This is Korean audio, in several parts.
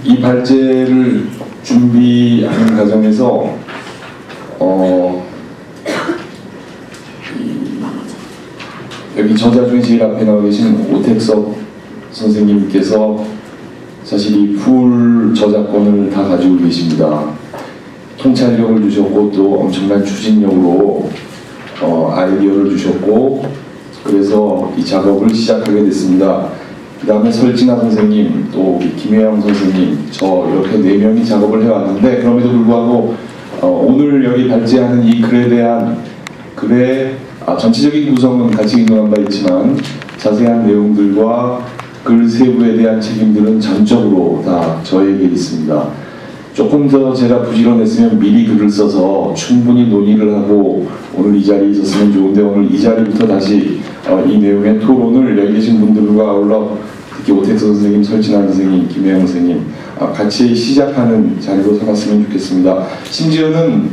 이 발제를 준비하는 과정에서 여기 저자 중에 제일 앞에 나와 계신 오택석 선생님께서 사실 이 풀 저작권을 다 가지고 계십니다. 통찰력을 주셨고 또 엄청난 추진력으로 아이디어를 주셨고, 그래서 이 작업을 시작하게 됐습니다. 그 다음에 설진아 선생님, 또 김혜영 선생님, 저 이렇게 4명이 작업을 해왔는데, 그럼에도 불구하고 오늘 여기 발제하는 이 글에 대한 글의 전체적인 구성은 같이 인용한 바 있지만 자세한 내용들과 글 세부에 대한 책임들은 전적으로 다 저에게 있습니다. 조금 더 제가 부지런했으면 미리 글을 써서 충분히 논의를 하고 오늘 이 자리에 있었으면 좋은데, 오늘 이 자리부터 다시 이 내용의 토론을 여기 계신 분들과 아울러 특히 오택석 선생님, 설진아 선생님, 김혜영 선생님 같이 시작하는 자리로 삼았으면 좋겠습니다. 심지어는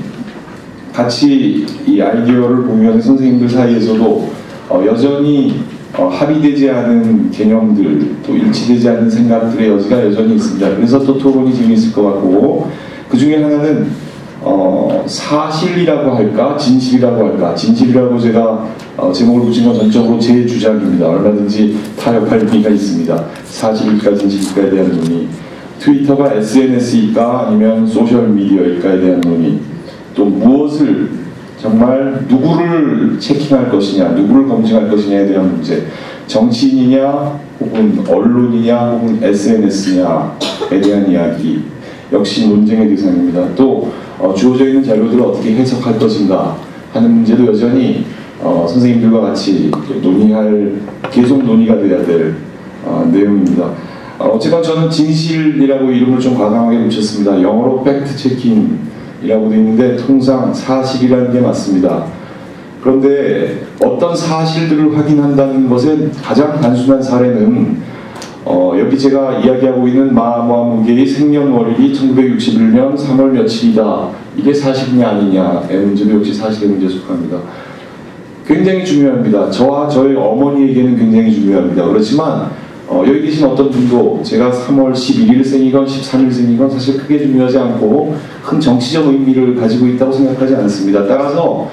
같이 이 아이디어를 공유하는 선생님들 사이에서도 여전히 합의되지 않은 개념들, 또 일치되지 않는 생각들의 여지가 여전히 있습니다. 그래서 또 토론이 재미있을 것 같고, 그 중에 하나는 사실이라고 할까, 진실이라고 할까. 진실이라고 제가 제목을 붙인 건 전적으로 제 주장입니다. 얼마든지 타협할 의미가 있습니다. 사실일까 진실일까에 대한 논의, 트위터가 SNS일까 아니면 소셜미디어일까에 대한 논의, 또 무엇을 정말 누구를 체킹할 것이냐, 누구를 검증할 것이냐에 대한 문제, 정치인이냐 혹은 언론이냐 혹은 SNS냐에 대한 이야기 역시 논쟁의 대상입니다. 또 주어져 있는 자료들을 어떻게 해석할 것인가 하는 문제도 여전히 선생님들과 같이 계속 논의가 돼야 될 내용입니다. 어쨌건 저는 진실이라고 이름을 좀 과감하게 붙였습니다. 영어로 팩트 체킹이라고 되어 있는데 통상 사실이라는 게 맞습니다. 그런데 어떤 사실들을 확인한다는 것의 가장 단순한 사례는 여기 제가 이야기하고 있는 마무개의 생년월일이 1961년 3월 며칠이다. 이게 사실이냐 아니냐의 문제도 역시 사실의 문제에 속합니다. 굉장히 중요합니다. 저와 저의 어머니에게는 굉장히 중요합니다. 그렇지만 여기 계신 어떤 분도 제가 3월 11일생이건 13일생이건 사실 크게 중요하지 않고 큰 정치적 의미를 가지고 있다고 생각하지 않습니다. 따라서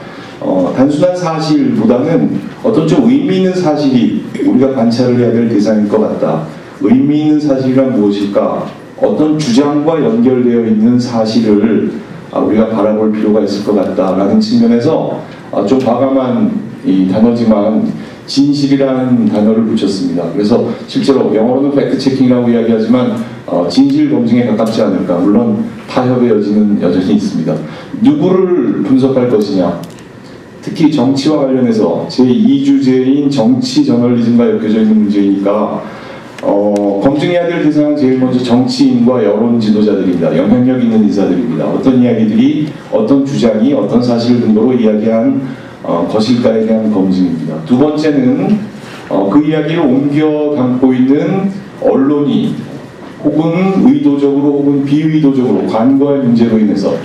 단순한 사실보다는 어떤 좀 의미 있는 사실이 우리가 관찰을 해야 될 대상일 것 같다. 의미 있는 사실이란 무엇일까? 어떤 주장과 연결되어 있는 사실을 우리가 바라볼 필요가 있을 것 같다라는 측면에서 좀 과감한 이 단어지만 진실이라는 단어를 붙였습니다. 그래서 실제로 영어로는 팩트체킹이라고 이야기하지만 진실 검증에 가깝지 않을까. 물론 타협의 여지는 여전히 있습니다. 누구를 분석할 것이냐, 특히 정치와 관련해서 제2주제인 정치 저널리즘과 엮여져 있는 문제이니까 검증해야 될 대상은 제일 먼저 정치인과 여론 지도자들입니다. 영향력 있는 인사들입니다. 어떤 이야기들이, 어떤 주장이, 어떤 사실을 근거로 이야기한 것일까에 대한 검증입니다. 두 번째는 그 이야기를 옮겨 담고 있는 언론이 혹은 의도적으로 혹은 비의도적으로 관거의 문제로 인해서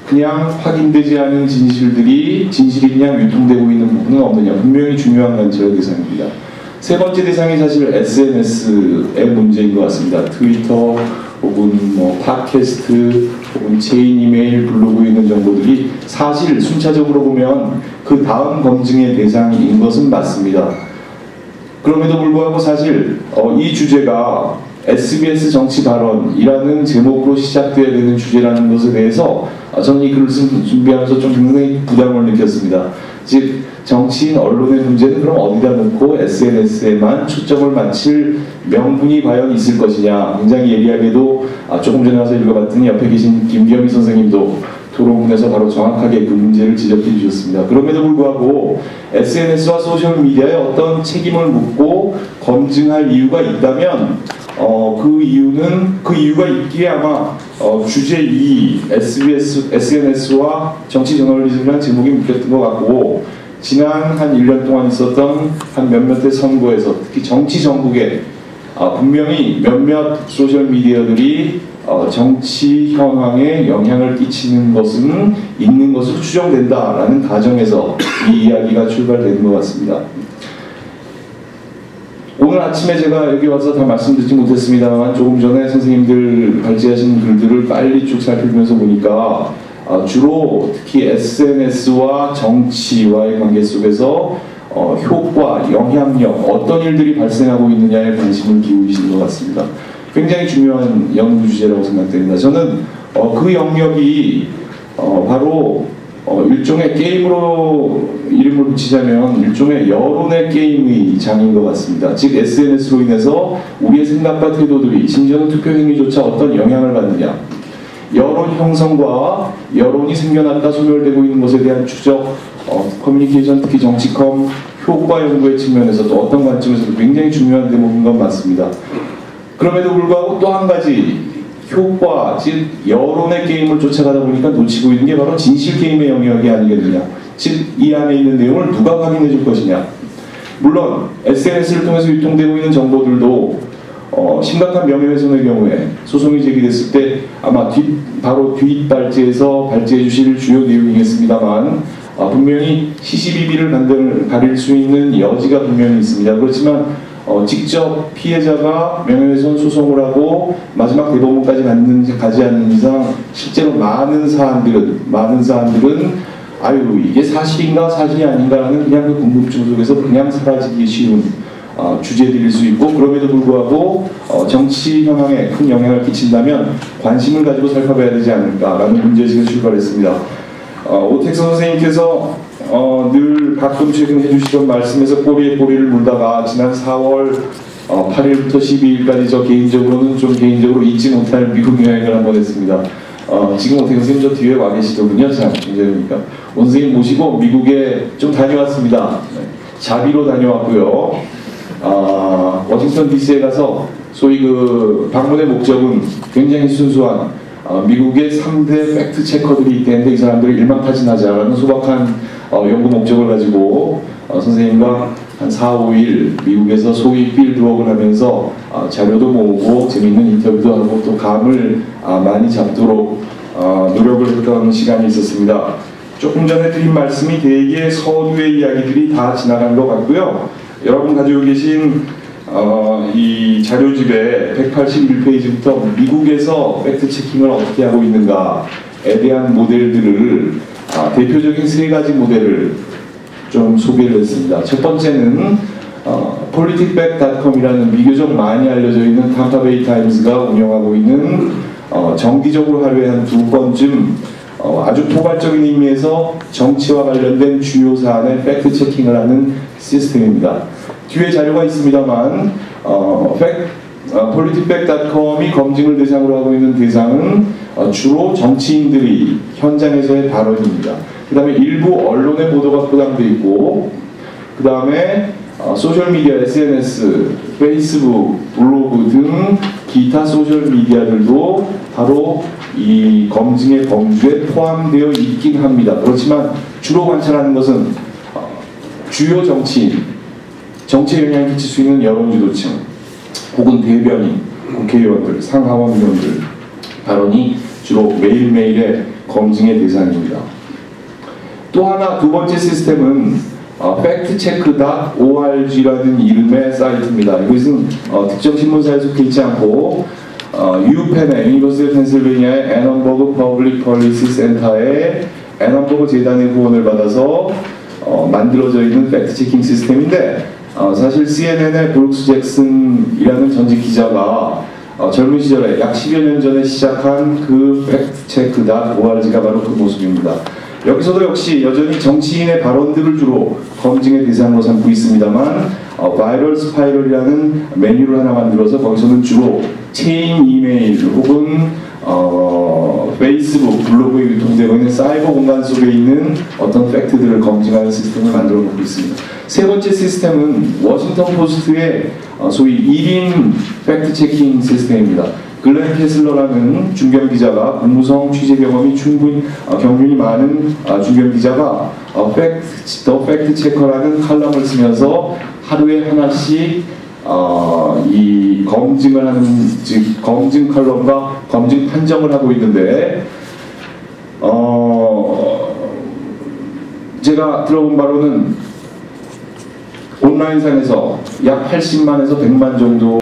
그냥 확인되지 않은 진실들이 진실이 그냥 유통되고 있는 부분은 없느냐, 분명히 중요한 관찰의 대상입니다. 세 번째 대상이 사실 SNS의 문제인 것 같습니다. 트위터 혹은 팟캐스트 혹은 체인 이메일, 블로그에 있는 정보들이 사실 순차적으로 보면 그 다음 검증의 대상인 것은 맞습니다. 그럼에도 불구하고 사실 이 주제가 SBS 정치 발언이라는 제목으로 시작되어야 되는 주제라는 것에 대해서 저는 이 글을 준비하면서 좀 굉장히 부담을 느꼈습니다. 즉 정치인 언론의 문제는 그럼 어디다 놓고 SNS에만 초점을 맞출 명분이 과연 있을 것이냐. 굉장히 예리하게도 조금 전에 와서 읽어봤더니 옆에 계신 김경희 선생님도 토론문에서 바로 정확하게 그 문제를 지적해 주셨습니다. 그럼에도 불구하고 SNS와 소셜미디어에 어떤 책임을 묻고 검증할 이유가 있다면 그 이유가 있기에 아마 주제 2 SNS와 정치 저널리즘이라는 제목이 묶였던 것 같고, 지난 한 1년 동안 있었던 한 몇몇의 선거에서 특히 정치 전국에 분명히 몇몇 소셜미디어들이 정치 현황에 영향을 끼치는 것은 있는 것으로 추정된다라는 가정에서 이 이야기가 출발되는 것 같습니다. 오늘 아침에 제가 여기 와서 다 말씀드리지 못했습니다만 조금 전에 선생님들 발제하신 글들을 빨리 쭉 살펴보면서 보니까 주로 특히 SNS와 정치와의 관계 속에서 효과, 영향력, 어떤 일들이 발생하고 있느냐에 관심을 기울이시는 것 같습니다. 굉장히 중요한 연구 주제라고 생각됩니다. 저는 그 영역이 바로 일종의 게임으로 이름을 붙이자면 일종의 여론의 게임의 장인 것 같습니다. 즉 SNS로 인해서 우리의 생각과 태도들이 심지어는 투표 행위조차 어떤 영향을 받느냐, 여론 형성과 여론이 생겨났다 소멸되고 있는 것에 대한 추적, 커뮤니케이션, 특히 정치컴 효과 연구의 측면에서도 어떤 관점에서도 굉장히 중요한 대목인 건 맞습니다. 그럼에도 불구하고 또 한 가지 효과, 즉 여론의 게임을 쫓아가다 보니까 놓치고 있는 게 바로 진실 게임의 영역이 아니겠느냐. 즉 이 안에 있는 내용을 누가 확인해 줄 것이냐. 물론 SNS를 통해서 유통되고 있는 정보들도 심각한 명예훼손의 경우에 소송이 제기됐을 때 아마 바로 뒷발제에서 발제해 주실 주요 내용이겠습니다만 분명히 시시비비를 가릴 수 있는 여지가 분명히 있습니다. 그렇지만 직접 피해자가 명예훼손 소송을 하고 마지막 대법원까지 가지 않는 이상 실제로 많은 사안들은 아유 이게 사실인가 사실이 아닌가라는 그냥 그 궁금증 속에서 그냥 사라지기 쉬운 주제들일 수 있고, 그럼에도 불구하고 정치 현황에 큰 영향을 끼친다면 관심을 가지고 살펴봐야 되지 않을까라는 문제의식에서 출발했습니다. 오택선 선생님께서 늘 가끔 최근 해주시던 말씀에서 꼬리에 꼬리를 물다가 지난 4월 8일부터 12일까지 저 개인적으로 잊지 못할 미국 여행을 한번 했습니다. 지금 오택선 선생님 저 뒤에 와 계시더군요. 참 굉장히니까 온 선생님 모시고 미국에 좀 다녀왔습니다. 자비로 다녀왔고요. 워싱턴 DC에 가서 소위 그 방문의 목적은 굉장히 순수한 미국의 3대 팩트 체커들이 있다는데 이 사람들을 일망타진하자라는 소박한 연구 목적을 가지고 선생님과 한 4, 5일 미국에서 소위 필드워크를 하면서 자료도 모으고 재미있는 인터뷰도 하고 또 감을 많이 잡도록 노력을 했던 시간이 있었습니다. 조금 전에 드린 말씀이 대개 서두의 이야기들이 다 지나간 것 같고요. 여러분 가지고 계신 이 자료집에 181페이지부터 미국에서 팩트체킹을 어떻게 하고 있는가에 대한 모델들을 대표적인 3가지 모델을 좀 소개를 했습니다. 첫 번째는 politicback.com이라는 비교적 많이 알려져 있는 탐파베이 타임스가 운영하고 있는 정기적으로 하루에 한 2번쯤 아주 포괄적인 의미에서 정치와 관련된 주요 사안의 팩트체킹을 하는 시스템입니다. 뒤에 자료가 있습니다만 politicback.com이 검증을 대상으로 하고 있는 대상은 주로 정치인들이 현장에서의 발언입니다. 그 다음에 일부 언론의 보도가 포함되어 있고, 그 다음에 소셜미디어, SNS, 페이스북, 블로그 등 기타 소셜미디어들도 바로 이 검증의 범주에 포함되어 있긴 합니다. 그렇지만 주로 관찰하는 것은 주요 정치인, 정치에 영향을 끼칠 수 있는 여론주도층 혹은 대변인, 국회의원들, 상하원 의원들 발언이 주로 매일매일의 검증의 대상입니다. 또 하나, 두 번째 시스템은 factcheck.org라는 이름의 사이트입니다. 이것은 특정 신문사에 속해 있지 않고 유펜의 유니버시티 펜실베니아의 애넌버그 퍼블릭 폴리시 센터의 애넌버그 재단의 후원을 받아서 만들어져 있는 팩트체킹 시스템인데, 사실 CNN의 브룩스 잭슨이라는 전직 기자가 젊은 시절에 약 10여 년 전에 시작한 그 factcheck.org가 바로 그 모습입니다. 여기서도 역시 여전히 정치인의 발언들을 주로 검증의 대상으로 삼고 있습니다만 바이럴 스파이럴이라는 메뉴를 하나 만들어서 거기서는 주로 체인 이메일 혹은 페이스북, 블로그에 유통되고 있는 사이버 공간 속에 있는 어떤 팩트들을 검증하는 시스템을 만들어 놓고 있습니다. 세 번째 시스템은 워싱턴 포스트의 소위 1인 팩트 체킹 시스템입니다. 글렌 캐슬러라는 중견 기자가 공무성 취재 경험이 경륜이 많은 중견 기자가 더 팩트 체커라는 칼럼을 쓰면서 하루에 하나씩 이 검증을 하는, 즉 검증 칼럼과 검증 판정을 하고 있는데, 제가 들어본 바로는 온라인상에서 약 80만에서 100만 정도